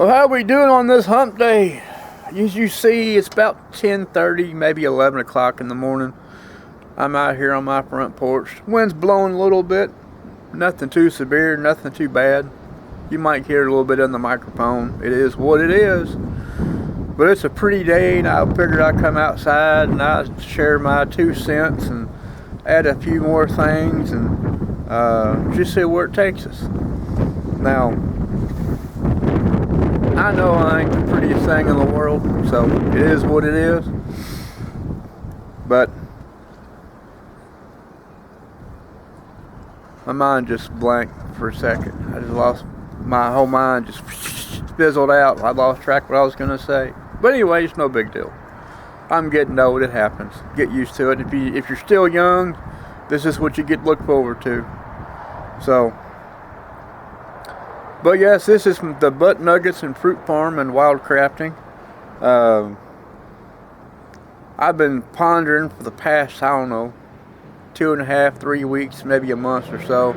Well, how we doing on this hump day? As you see, it's about 10:30, maybe 11 o'clock in the morning. I'm out here on my front porch. Wind's blowing a little bit. Nothing too severe, nothing too bad. You might hear a little bit on the microphone. It is what it is. But it's a pretty day, and I figured I'd come outside and I'd share my 2 cents and add a few more things and just see where it takes us. Now, I know I ain't the prettiest thing in the world, so it is what it is. But my mind just blanked for a second. I just lost my whole mind, just fizzled out. I lost track of what I was going to say. But anyway, it's no big deal. I'm getting old. It happens. Get used to it. If you're still young, this is what you get to look forward to. So. But yes, this is the Butt Nuggets and Fruit Farm and Wild Crafting. I've been pondering for the past, 2.5, 3 weeks, maybe a month or so.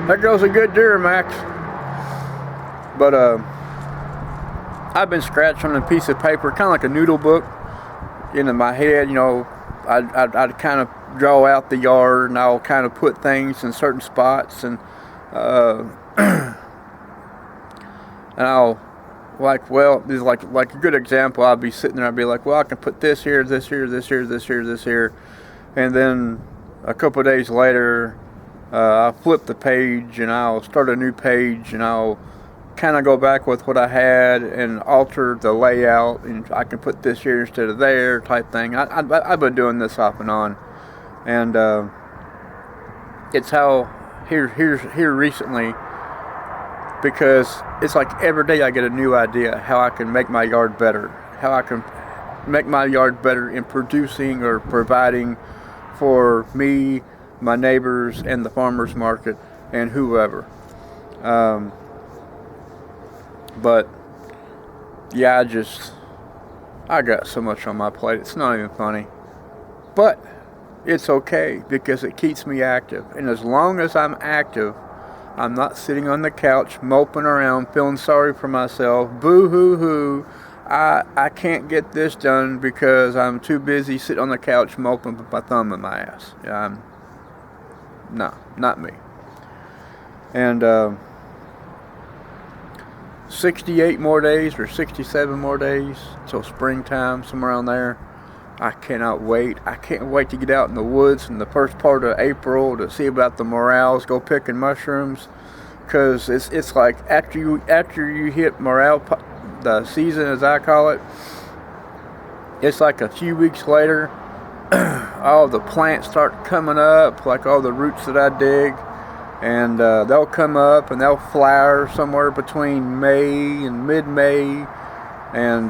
There goes a good deer, Max. But I've been scratching on a piece of paper, kind of like a noodle book, into my head, I'd kind of draw out the yard, and I'll kind of put things in certain spots, and and I'll this is like a good example. I'll be sitting there, I'll be like, well, I can put this here, this here, this here, this here, this here, and then a couple of days later, I'll flip the page and I'll start a new page, and I'll kind of go back with what I had and alter the layout, and I can put this here instead of there type thing. I've been doing this off and on, and it's how here recently, because it's like every day I get a new idea how I can make my yard better, how I can make my yard better in producing or providing for me, my neighbors, and the farmers market and whoever. But yeah, I got so much on my plate, it's not even funny. But it's okay, because it keeps me active. And as long as I'm active, I'm not sitting on the couch moping around feeling sorry for myself. Boo hoo hoo, I can't get this done because I'm too busy sitting on the couch moping with my thumb in my ass. No, not me. And 68 more days or 67 more days till springtime, somewhere around there. I cannot wait. I can't wait to get out in the woods in the first part of April to see about the morels, go picking mushrooms, because it's like after you hit morel, the season as I call it, it's like a few weeks later, all the plants start coming up, like all the roots that I dig. And they'll come up and they'll flower somewhere between May and mid-May, and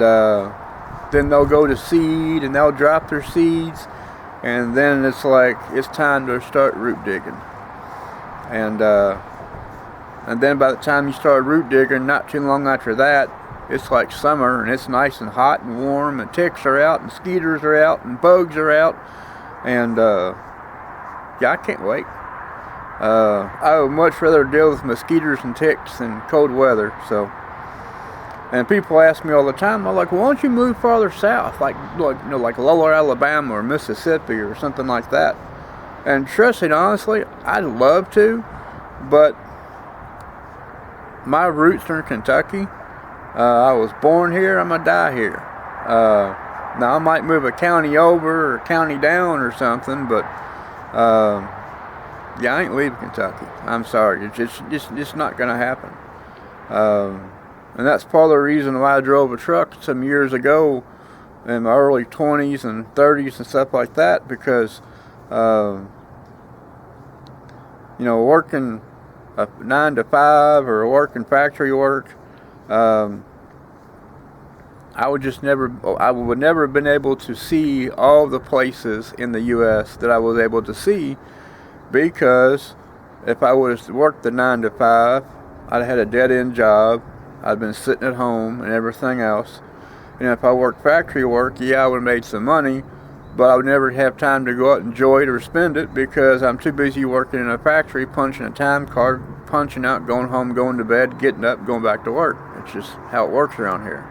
then they'll go to seed and they'll drop their seeds, and then it's like it's time to start root digging. And then by the time you start root digging, not too long after that, it's like summer, and it's nice and hot and warm, and ticks are out, and skeeters are out, and bugs are out, and yeah, I can't wait. I would much rather deal with mosquitoes and ticks than cold weather. So, and people ask me all the time, I'm like, well, why don't you move farther south, like lower Alabama or Mississippi or something like that? And trust me, honestly, I'd love to, but my roots are in Kentucky. I was born here. I'm gonna die here. Now I might move a county over or a county down or something, but yeah, I ain't leaving Kentucky. I'm sorry. It's just not going to happen. And that's part of the reason why I drove a truck some years ago in my early 20s and 30s and stuff like that, because, working a 9 to 5 or working factory work, I would never have been able to see all the places in the U.S. that I was able to see, because if I would have worked the 9 to 5, I'd had a dead-end job. I'd been sitting at home and everything else. And if I worked factory work, yeah, I would have made some money, but I would never have time to go out and enjoy it or spend it because I'm too busy working in a factory, punching a time card, punching out, going home, going to bed, getting up, going back to work. It's just how it works around here.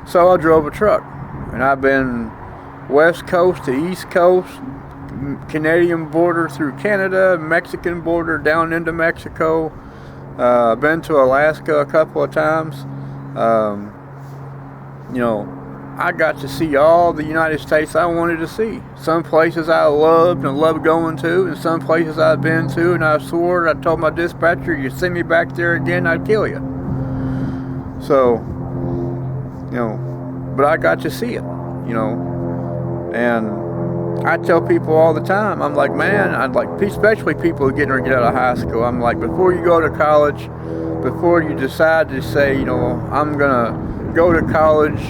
So I drove a truck, and I've been West Coast to East Coast, Canadian border through Canada, Mexican border down into Mexico. I've been to Alaska a couple of times. I got to see all the United States I wanted to see. Some places I loved and loved going to, and some places I've been to, and I swore, I told my dispatcher, you send me back there again, I'd kill you. So, but I got to see it, and I tell people all the time, I'm like, man, especially people who getting ready to get out of high school, I'm like, before you go to college, before you decide to say, I'm gonna go to college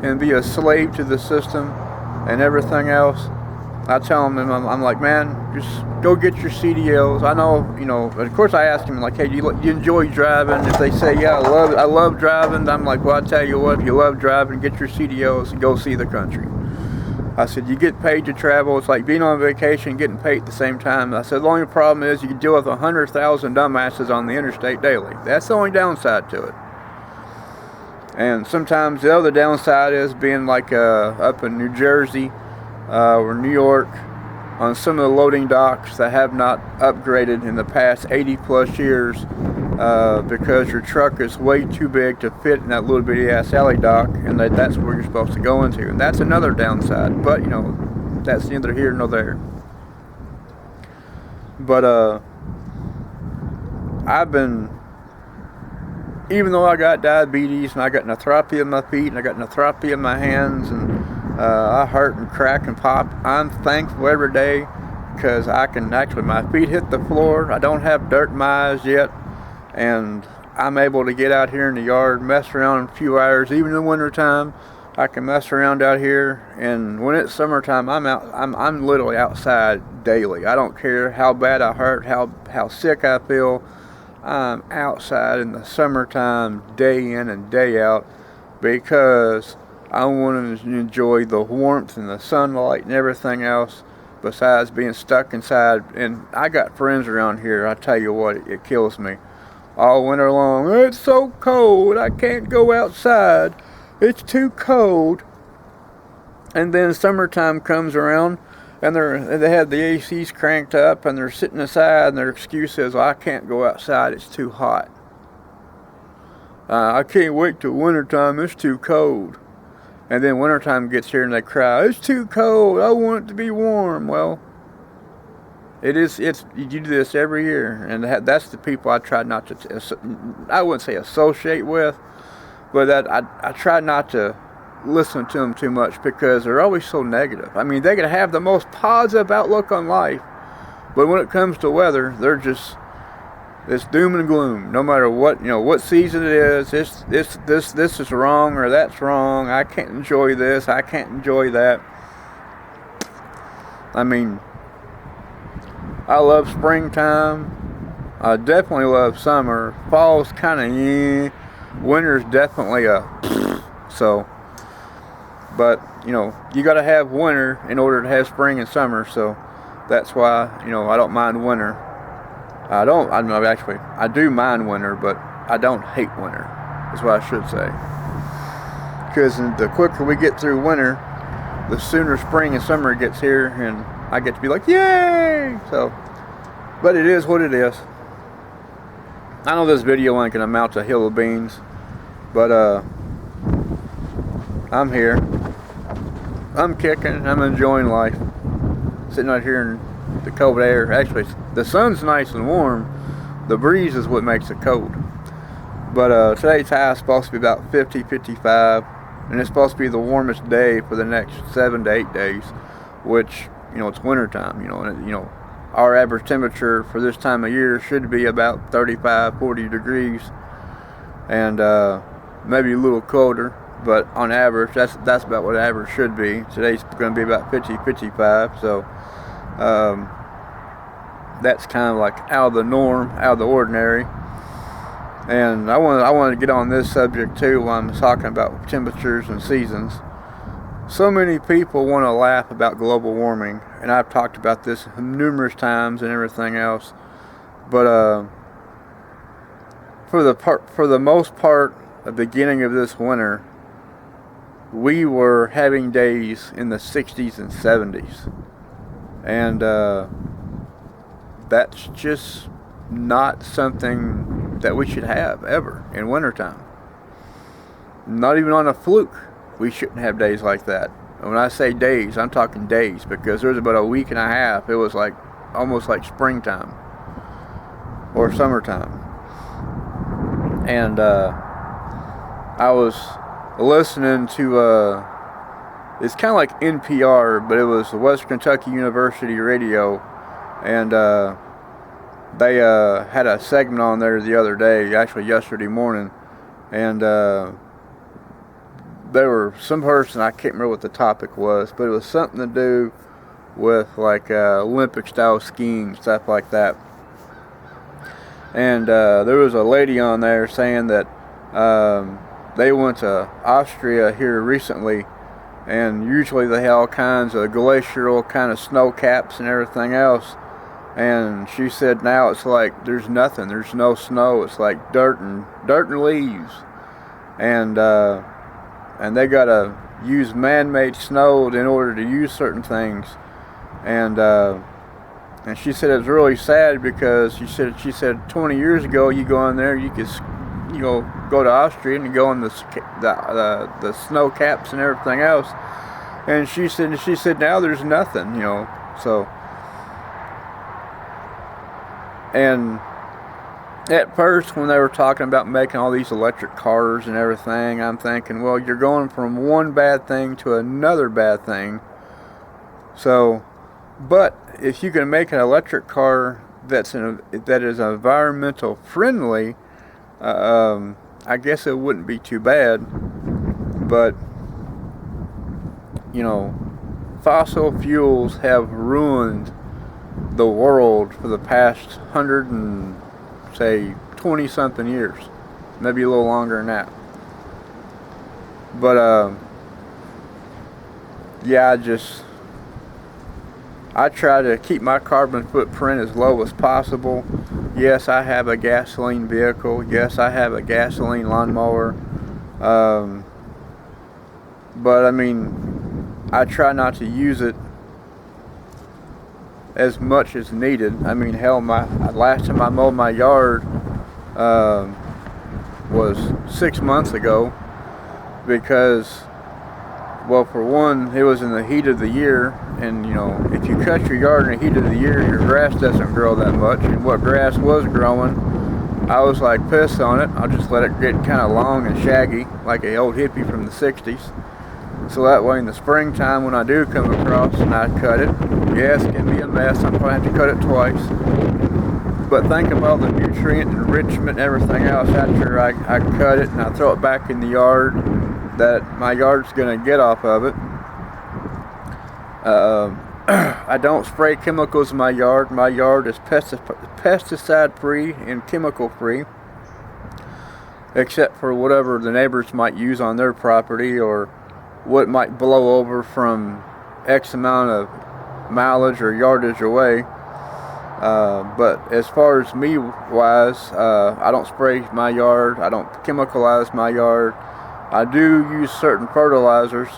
and be a slave to the system and everything else, I tell them, I'm like, man, just go get your CDLs. I know, of course I ask them, like, hey, do you enjoy driving? If they say, yeah, I love driving, I'm like, well, I tell you what, if you love driving, get your CDLs and go see the country. I said, you get paid to travel. It's like being on vacation and getting paid at the same time. I said, the only problem is you can deal with 100,000 dumbasses on the interstate daily. That's the only downside to it. And sometimes the other downside is being like up in New Jersey or New York on some of the loading docks that have not upgraded in the past 80 plus years because your truck is way too big to fit in that little bitty ass alley dock, and that's where you're supposed to go into. And that's another downside, but that's neither here nor there. But I've been, even though I got diabetes and I got arthropathy in my feet and I got arthropathy in my hands and I hurt and crack and pop, I'm thankful every day because I can actually, my feet hit the floor. I don't have dirt in my eyes yet, and I'm able to get out here in the yard, mess around in a few hours. Even in the winter time, I can mess around out here, and when it's summertime, I'm literally outside daily. I don't care how bad I hurt, how sick I feel. I'm outside in the summertime, day in and day out, because I want to enjoy the warmth and the sunlight and everything else besides being stuck inside. And I got friends around here, I tell you what, it kills me. All winter long, it's so cold, I can't go outside, it's too cold. And then summertime comes around, and they have the ACs cranked up, and they're sitting inside, and their excuse is, I can't go outside, it's too hot. I can't wait till wintertime, it's too cold. And then wintertime gets here and they cry, it's too cold, I want it to be warm. Well, you do this every year, and that's the people I try not to, I wouldn't say associate with, but that I try not to listen to them too much because they're always so negative. I mean, they can have the most positive outlook on life, but when it comes to weather, it's doom and gloom. No matter what, what season it is, this is wrong or that's wrong. I can't enjoy this, I can't enjoy that. I mean, I love springtime. I definitely love summer. Fall's kind of winter's definitely so. But, you got to have winter in order to have spring and summer, so that's why, I don't mind winter. I do mind winter, but I don't hate winter, is what I should say. Because the quicker we get through winter, the sooner spring and summer gets here, and I get to be like, yay! So, but it is what it is. I know this video ain't going to amount to a hill of beans, but, I'm here. I'm kicking. I'm enjoying life. Sitting out here in the cold air. Actually, the sun's nice and warm. The breeze is what makes it cold. But today's high is supposed to be about 50, 55. And it's supposed to be the warmest day for the next 7 to 8 days. Which, it's winter time. And, our average temperature for this time of year should be about 35, 40 degrees. And maybe a little colder. But on average, that's about what average should be. Today's going to be about 50, 55. So that's kind of like out of the norm, out of the ordinary. And I wanted to get on this subject too while I'm talking about temperatures and seasons. So many people want to laugh about global warming, and I've talked about this numerous times and everything else. But for the most part, the beginning of this winter, we were having days in the 60s and 70s, and that's just not something that we should have ever in wintertime. Not even on a fluke, we shouldn't have days like that. And when I say days, I'm talking days, because there was about a week and a half, it was like almost like springtime or summertime. And I was listening to it's kind of like NPR, but it was the West Kentucky University Radio, and they had a segment on there the other day, actually yesterday morning, and there were some person, I can't remember what the topic was, but it was something to do with like Olympic style skiing, stuff like that. And there was a lady on there saying that they went to Austria here recently, and usually they have all kinds of glacial kind of snow caps and everything else. And she said now it's like there's nothing, there's no snow, it's like dirt and leaves. And they gotta use man-made snow in order to use certain things. And she said it was really sad, because she said 20 years ago you go in there, you could go to Austria and you go on the snow caps and everything else. And she said now there's nothing, so. And at first, when they were talking about making all these electric cars and everything, I'm thinking, well, you're going from one bad thing to another bad thing. So, but if you can make an electric car that is environmental friendly, I guess it wouldn't be too bad. But fossil fuels have ruined the world for the past 20 something years, maybe a little longer than that. But yeah, I try to keep my carbon footprint as low as possible. Yes, I have a gasoline vehicle. Yes, I have a gasoline lawnmower. But I mean, I try not to use it as much as needed. I mean, hell, last time I mowed my yard was 6 months ago, because, well, for one, it was in the heat of the year, and if you cut your yard in the heat of the year, your grass doesn't grow that much, and what grass was growing, I was like, piss on it, I'll just let it get kind of long and shaggy, like an old hippie from the 60s. So that way in the springtime, when I do come across and I cut it, yes, it can be a mess. I'm going to have to cut it twice. But think of all the nutrient enrichment and everything else after I cut it and I throw it back in the yard that my yard's going to get off of it. I don't spray chemicals in my yard. My yard is pesticide free and chemical free, except for whatever the neighbors might use on their property, or what might blow over from X amount of mileage or yardage away. But as far as me wise, I don't spray my yard. I don't chemicalize my yard. I do use certain fertilizers,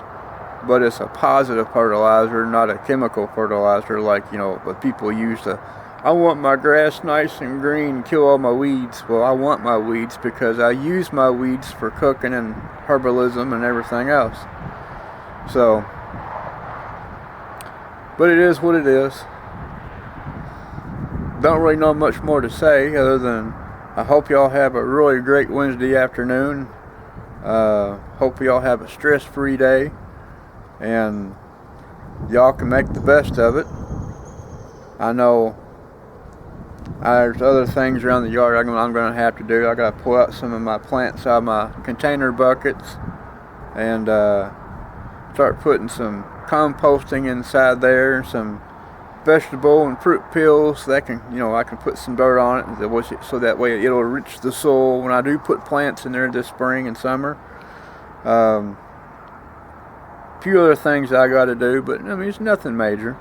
but it's a positive fertilizer, not a chemical fertilizer like, what people use to, I want my grass nice and green, kill all my weeds. Well, I want my weeds because I use my weeds for cooking and herbalism and everything else. So, but it is what it is. Don't really know much more to say other than I hope y'all have a really great Wednesday afternoon. Hope y'all have a stress-free day, and y'all can make the best of it. I know there's other things around the yard I'm going to have to do. I got to pull out some of my plants out of my container buckets and start putting some composting inside there, some vegetable and fruit peels that can, I can put some dirt on it so that way it'll enrich the soil when I do put plants in there this spring and summer. a few other things I got to do, but I mean, it's nothing major.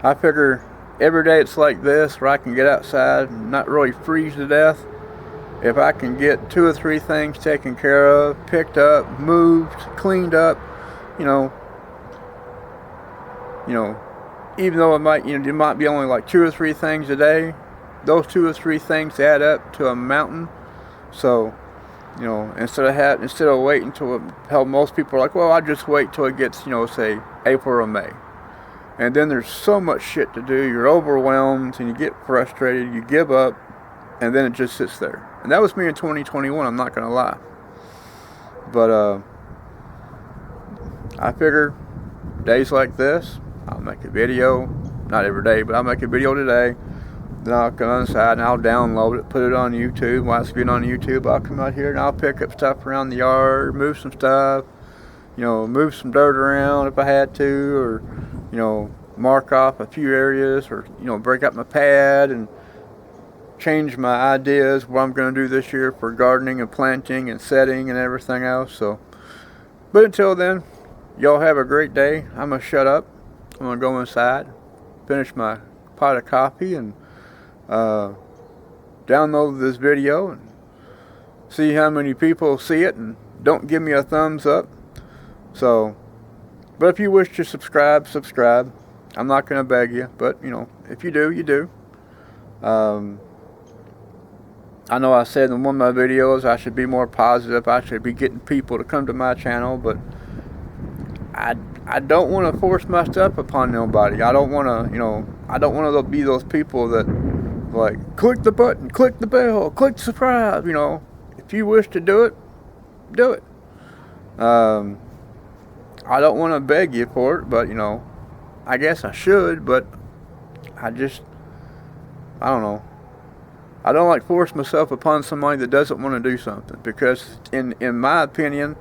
I figure every day it's like this, where I can get outside and not really freeze to death. If I can get 2 or 3 things taken care of, picked up, moved, cleaned up, you know, even though it might be only like 2 or 3 things a day, those 2 or 3 things add up to a mountain. So, instead of waiting till hell, most people are like, well, I just wait till it gets, say April or May. And then there's so much shit to do, you're overwhelmed and you get frustrated, you give up, and then it just sits there. And that was me in 2021, I'm not gonna lie. But I figure days like this, I'll make a video, not every day, but I'll make a video today. Then I'll come inside and I'll download it, put it on YouTube. While it's being on YouTube, I'll come out here and I'll pick up stuff around the yard, move some stuff, move some dirt around if I had to, or, mark off a few areas, or, break up my pad and change my ideas what I'm going to do this year for gardening and planting and setting and everything else. So, but until then, y'all have a great day. I'm going to shut up. I'm going to go inside, finish my pot of coffee, and download this video and see how many people see it and don't give me a thumbs up. So, but if you wish to subscribe. I'm not going to beg you, but if you do, you do. I know I said in one of my videos I should be more positive. I should be getting people to come to my channel, but I don't want to force my stuff upon nobody. I don't want to be those people that like click the button, click the bell, click subscribe. If you wish to do it, do it. I don't want to beg you for it, but I guess I should, but I don't know. I don't like force myself upon somebody that doesn't want to do something, because in my opinion,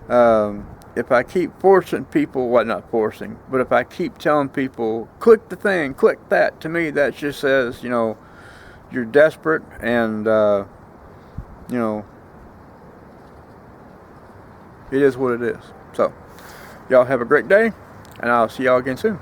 if I keep forcing people, not forcing, but if I keep telling people, click the thing, click that, to me that just says, you're desperate, and, it is what it is. So, y'all have a great day, and I'll see y'all again soon.